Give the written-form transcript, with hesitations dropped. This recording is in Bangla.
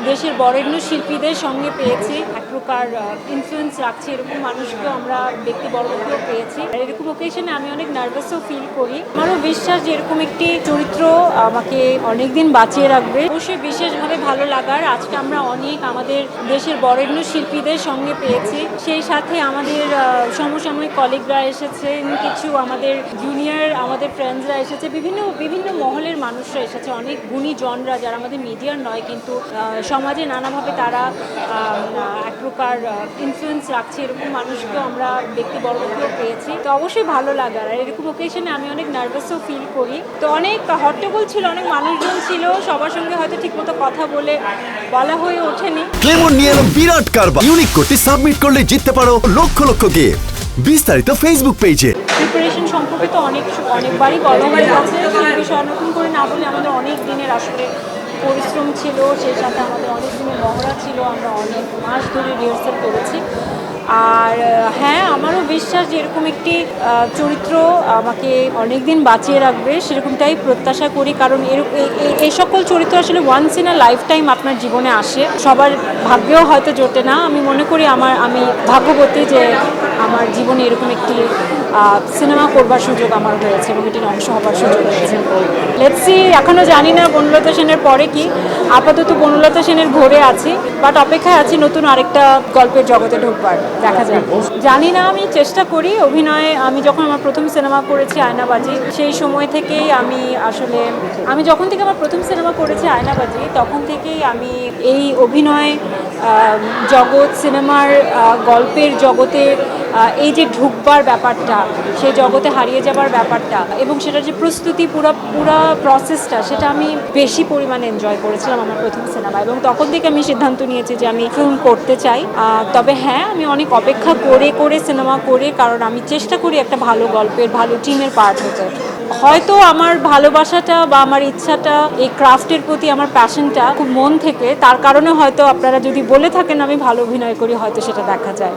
দেশের বরেণ্য শিল্পীদের সঙ্গে পেয়েছি, এক প্রকার ইনফ্লুয়েন্স রাখছি এরকম মানুষকেও আমরা ব্যক্তিবর্গকেও পেয়েছি। এরকম ওকেশনে আমি অনেক নার্ভাসও ফিল করি। আমারও বিশ্বাস যে এরকম একটি চরিত্র আমাকে অনেকদিন বাঁচিয়ে রাখবে। অবশ্যই বিশেষভাবে ভালো লাগার আজকে আমরা অনেক আমাদের দেশের বরেণ্য শিল্পীদের সঙ্গে পেয়েছি, সেই সাথে আমাদের সমসাময়িক কলিগরা এসেছেন, কিছু আমাদের জুনিয়র আমাদের ফ্রেন্ডসরা এসেছে, বিভিন্ন মহলের মানুষরা এসেছে, অনেক গুণীজনরা যারা আমাদের মিডিয়ার নয় কিন্তু সমাজে নানাভাবে তারা এক প্রকার ইনফ্লুয়েন্স রাখছে এরকম মানুষকেও আমরা ব্যক্তিবর্গকেও পেয়েছি। তো অবশ্যই ভালো লাগার আর এরকম ওকেশনে আমি অনেক নার্ভাসও ফিল করি। তো অনেক হট্টগোল ছিল, অনেক মানুষজন ছিল, সবার সঙ্গে হয়তো ঠিকমতো কথা বলা হয়ে ওঠেনি। ক্লেমন নিয়ে এলো বিরাট কারবার। ইউনিক কোডটি সাবমিট করলে জিততে পারো লক্ষ লক্ষ গিফট। বিস্তারিত ফেসবুক পেজে। প্রিপারেশন সম্পর্কে তো অনেকবারই বলা হয়ে গেছে, সেই বিষয়ে নতুন করে না বলে আমাদের অনেক দিনের আসলে পরিশ্রম ছিল, সেই সাথে আমাদের অনেক দিনের মহড়া ছিল, আমরা অনেক মাস ধরে রিহার্সাল করেছি। আর হ্যাঁ, আমারও বিশ্বাস যে এরকম একটি চরিত্র আমাকে অনেক দিন বাঁচিয়ে রাখবে, সেরকমটাই প্রত্যাশা করি। কারণ এই সকল চরিত্র আসলে once in a lifetime আপনার জীবনে আসে, সবার ভাগ্যেও হয়তো জোটে না। আমি মনে করি আমি ভাগ্যবতী যে আমার জীবনে এরকম একটি সিনেমা করবার সুযোগ আমার হয়েছে এবং এটির অংশ হবার সুযোগ হয়েছে। লেটস সি, এখনও জানি না বনলতা সেনের পরে কি। আপাতত বনলতা সেনের ঘরে আছি, বাট অপেক্ষায় আছি নতুন আরেকটা গল্পের জগতে ঢুকবার। দেখা যায়, জানি না, আমি চেষ্টা করি অভিনয়ে। আমি যখন আমার প্রথম সিনেমা করেছি আয়নাবাজি, সেই সময় থেকেই আমি যখন থেকে আমার প্রথম সিনেমা করেছি আয়নাবাজি, তখন থেকেই আমি এই অভিনয় জগৎ, সিনেমার গল্পের জগতে এই যে ঢুকবার ব্যাপারটা, সেই জগতে হারিয়ে যাবার ব্যাপারটা এবং সেটার যে প্রস্তুতি, পুরা প্রসেসটা, সেটা আমি বেশি পরিমাণে এনজয় করেছিলাম আমার প্রথম সিনেমা। এবং তখন থেকে আমি সিদ্ধান্ত নিয়েছি যে আমি ফিল্ম করতে চাই। তবে হ্যাঁ, আমি অনেক অপেক্ষা করে সিনেমা করে, কারণ আমি চেষ্টা করি একটা ভালো গল্পের, ভালো টিমের পার্ট হতে। হয়তো আমার ভালোবাসাটা বা আমার ইচ্ছাটা, এই ক্রাফটের প্রতি আমার প্যাশনটা খুব মন থেকে, তার কারণে হয়তো আপনারা যদি বলে থাকেন আমি ভালো অভিনয় করি, হয়তো সেটা দেখা যায়।